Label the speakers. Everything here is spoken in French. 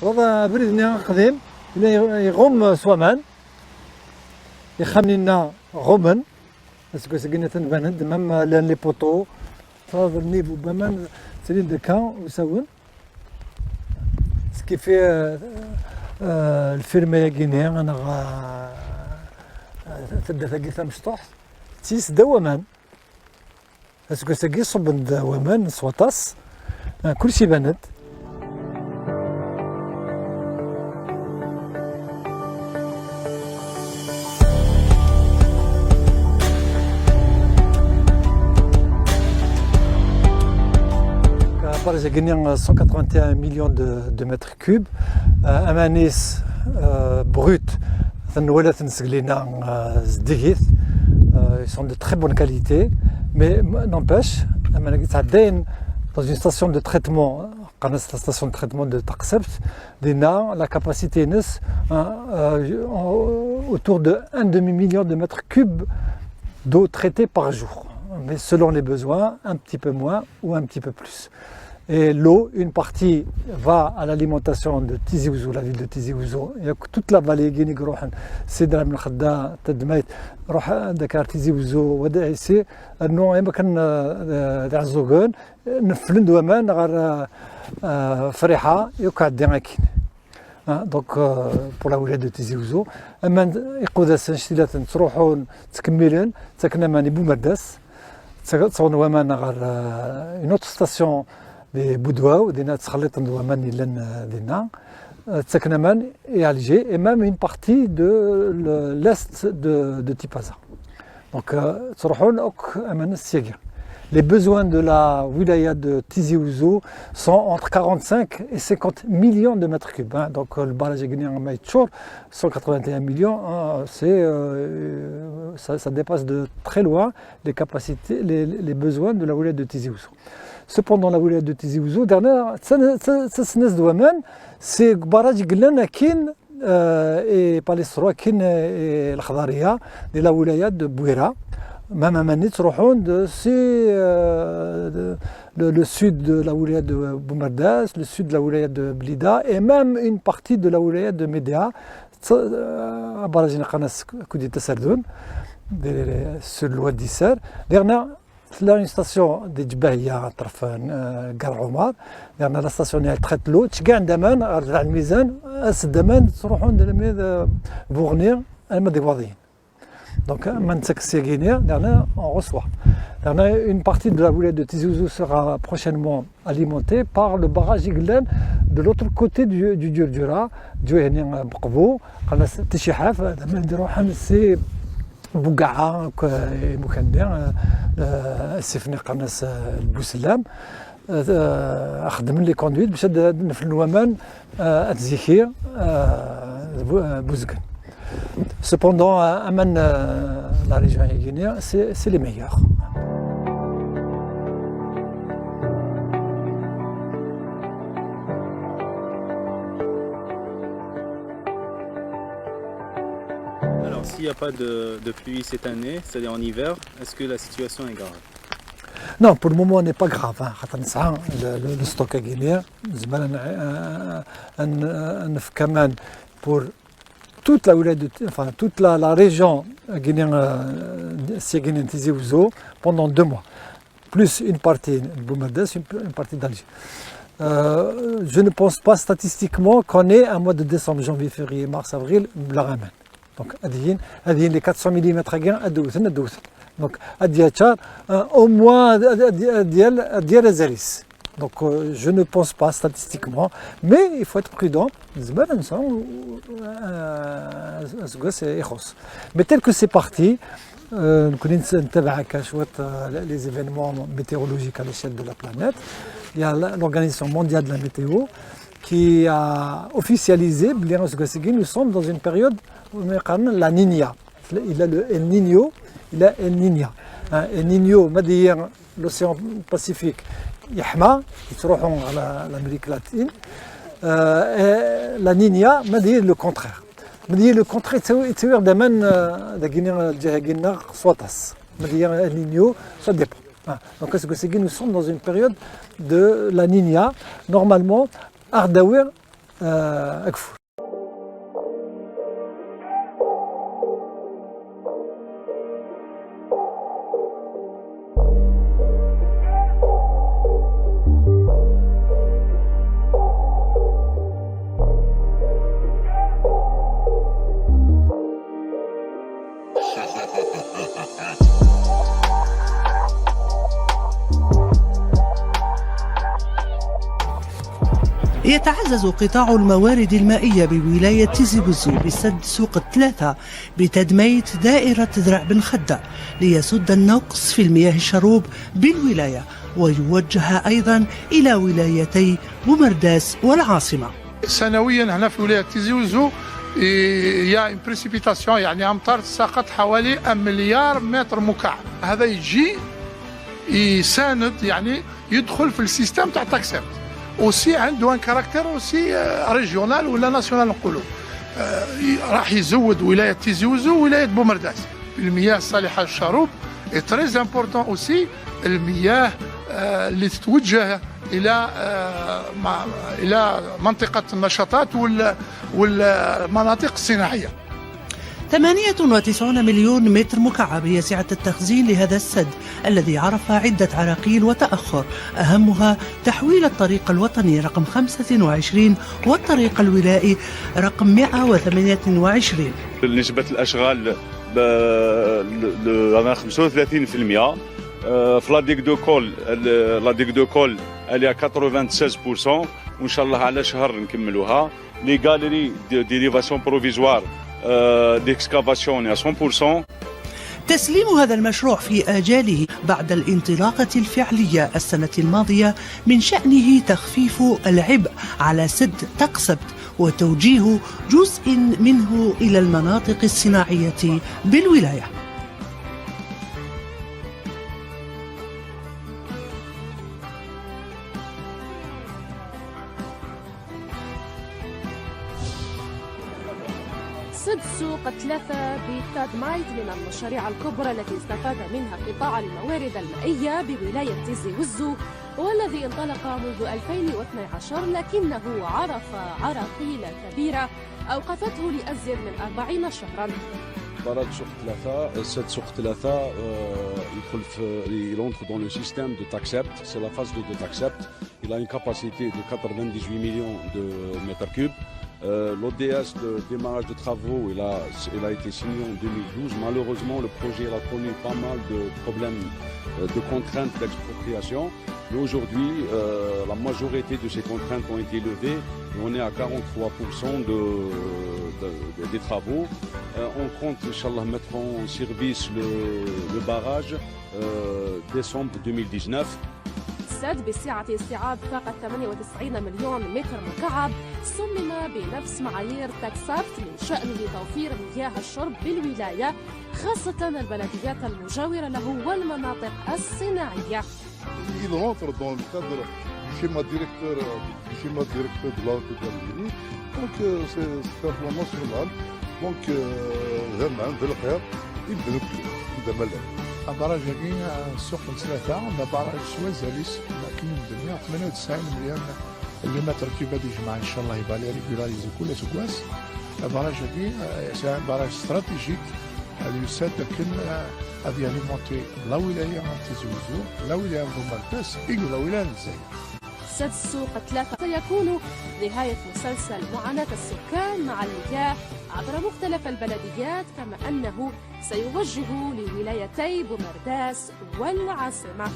Speaker 1: هذا بريدنا قديم يغم سوامان يخمني لنا غمن باسكو سكينة تنبان مام لان لي بوطو هذا النيفو بمان سيرين دكا وساون سكي في الفيرما ياكيني انا تبدا ثقيثه مشطوح تيس دوامان باسكو ساكي صب دوامان سواطاس كلشي بانت. J'ai gagné 181 millions de mètres cubes. Un anis brut, ils sont de très bonne qualité, mais n'empêche, dans une station de traitement, la station de traitement de Taksept, la capacité est autour de 1 demi-million de mètres cubes d'eau traitée par jour. Mais selon les besoins, un petit peu moins ou un petit peu plus. Et l'eau, une partie va à l'alimentation de Tizi Ouzou, la ville de Tizi Ouzou. Il y a toute la vallée Guinée Grouhan, Sidra من الخدا تدميت روح دكار تيزي وزو ودا ici انه اما كان دعزوغون نفلند ومان غير فريحه يقعد ديناكين دونك بور لا ولاد دو تيزي وزو اما يقود سنشتيلات تروحون تكملون تكنا ماني بومرداس تصون ومان غير une autre station des Boudouaou, des Natsralet Ndouaman Ilen Dina, Tsaknaman et Alger, et même une partie de l'est de Tipaza. Donc, les besoins de la wilaya de Tizi Ouzou sont entre 45 et 50 millions de mètres cubes. Donc, le barrage guinéen Maïtchour, 181 millions, ça dépasse de très loin les capacités, les besoins de la wilaya de Tizi Ouzou. Cependant, la wilaya de Tizi Ouzou, c'est barrage guinéen et Palestro, et l'Khadaria, de la wilaya de Bouira. Même à Manit, c'est le sud de la wilaya de Boumardas, le sud de la wilaya de Blida et même une partie de la wilaya de Médéa, à Barajina Khanas Koudita Sardoun, sur l'ouest d'Isser. Dernière, là une station de Djbahia à Tarfan, Gar Omar. Dernière, la station elle traite l'eau. Tchgan Daman, Arja al-Mizan, As Daman, Srouhoun de la Bournir, Al-Madéwadin. Donc, on reçoit. Une partie de la wilaya de Tizi Ouzou sera prochainement alimentée par le barrage Iglen de l'autre côté du Djurdjura, Djouhénin Bqbou, Tichihaf, c'est Bougaha, Moukandin, Sifni Qanas Bousselam, أخدم لي كوندويت باش في النوامان الزكير بوزكن. Cependant, la région guinéenne, c'est les meilleurs.
Speaker 2: Alors, s'il n'y a pas de pluie cette année, c'est-à-dire en hiver, est-ce que la situation est grave?
Speaker 1: Non, pour le moment, elle n'est pas grave. Le stock guinéen, pour toute la wilaya enfin toute la région guinéenne, Tizi Ouzou pendant 2 mois, plus une partie de Boumardas, une partie d'Alger. Je ne pense pas statistiquement qu'on ait un mois de décembre, janvier, février, mars, avril, blaraman. Donc, les 400 mm à Douzen. Donc, au moins, Azaris. Donc je ne pense pas statistiquement, mais il faut être prudent. Mais tel que c'est parti, nous connaissons les événements météorologiques à l'échelle de la planète. Il y a l'Organisation mondiale de la météo qui a officialisé, nous sommes dans une période, la Niña. Il a le El Niño, il a El Niña. El Niño, l'océan Pacifique. يحمى يتروحون على l'Amérique latine. La Niña ما داير لو كونترير ما داير لو كونترير يتصير دائما داكينا الجهه ديالنا سواطاس ما داير النينيو سا ديبون. Donc est-ce que c'est que nous sommes dans une période de la Niña normalement Ardawir أكفر.
Speaker 3: يتعزز قطاع الموارد المائية بولاية تيزي وزو بسد سوق الثلاثة بتدمية دائرة درع بن خدة ليسد النقص في المياه الشروب بالولاية، ويوجه أيضا إلى ولايتي بومرداس والعاصمة.
Speaker 4: سنويا هنا في ولاية تيزي وزو يا بريسيبيتاسيون، يعني أمطار تساقط حوالي 1 مليار متر مكعب. هذا يجي يساند، يعني يدخل في السيستم تاع تاكسيبت. اوسي عنده ان كاركتير اوسي ريجيونال ولا ناسيونال نقولوا. راح يزود ولايه تيزي وزو وولايه بومرداس بالمياه الصالحه للشرب. اي تريز امبورطون اوسي المياه اللي تتوجه الى منطقه النشاطات والمناطق الصناعيه.
Speaker 3: 98 مليون متر مكعب هي سعة التخزين لهذا السد الذي عرف عدة عراقيل وتأخر، أهمها تحويل الطريق الوطني رقم 25 والطريق الولائي رقم 128.
Speaker 5: نسبة الأشغال 35%. في لاديك دو كول اللي 96%، وإن شاء الله على شهر نكملوها. لي غاليري ديريفاسيون بروفيزوار ديكسكافاسيون 100%.
Speaker 3: تسليم هذا المشروع في آجاله بعد الانطلاقة الفعلية السنة الماضية من شأنه تخفيف العبء على سد تقسبت وتوجيه جزء منه إلى المناطق الصناعية بالولاية.
Speaker 6: سد سوق ثلاثة بتادمايت من المشاريع الكبرى التي استفاد منها قطاع الموارد المائية بولاية تيزي وزو، والذي انطلق منذ 2012 لكنه عرف عراقيل كبيرة أوقفته لأزيد من 40 شهرا.
Speaker 7: براد سوق ثلاثة، سد سوق ثلاثة il entre dans le système de TACSEPT, c'est la phase 2 de TACSEPT. Il a une capacité de 98 millions de mètres cubes. L'ODS de démarrage de travaux, il a été signé en 2012. Malheureusement, le projet a connu pas mal de problèmes, de contraintes d'expropriation. Mais aujourd'hui, la majorité de ces contraintes ont été levées et on est à 43% des travaux. On compte, Inch'Allah, mettre en service le barrage décembre 2019.
Speaker 6: السد بسعة استيعاب فاقت 98 مليون متر مكعب صمم بنفس معايير تاكسابت من شأنه توفير مياه الشرب بالولاية، خاصة البلديات المجاورة له والمناطق الصناعية.
Speaker 8: Il rentre dans le cadre du schéma directeur de la Haute d'Algérie. Donc c'est un plan national. Donc زمان بالخير يبدأ ملل.
Speaker 4: براج سوق ثلاثة عندنا براج سوازاليس لكن الدنيا 98 مليون اللي متر كيوب غادي يجمع ان شاء الله يبقى لي ريغولاريزي كل سكواس. براج هذه براج استراتيجيك هذا يسد لكن هذه يليمونتي لا ولاية تيزي وزو لا ولاية بومرداس لا ولاية الجزائر.
Speaker 6: سد سوق ثلاثة سيكون نهاية مسلسل معاناة السكان مع المياه عبر مختلف البلديات، كما أنه سيوجه لولايتي بومرداس والعاصمة.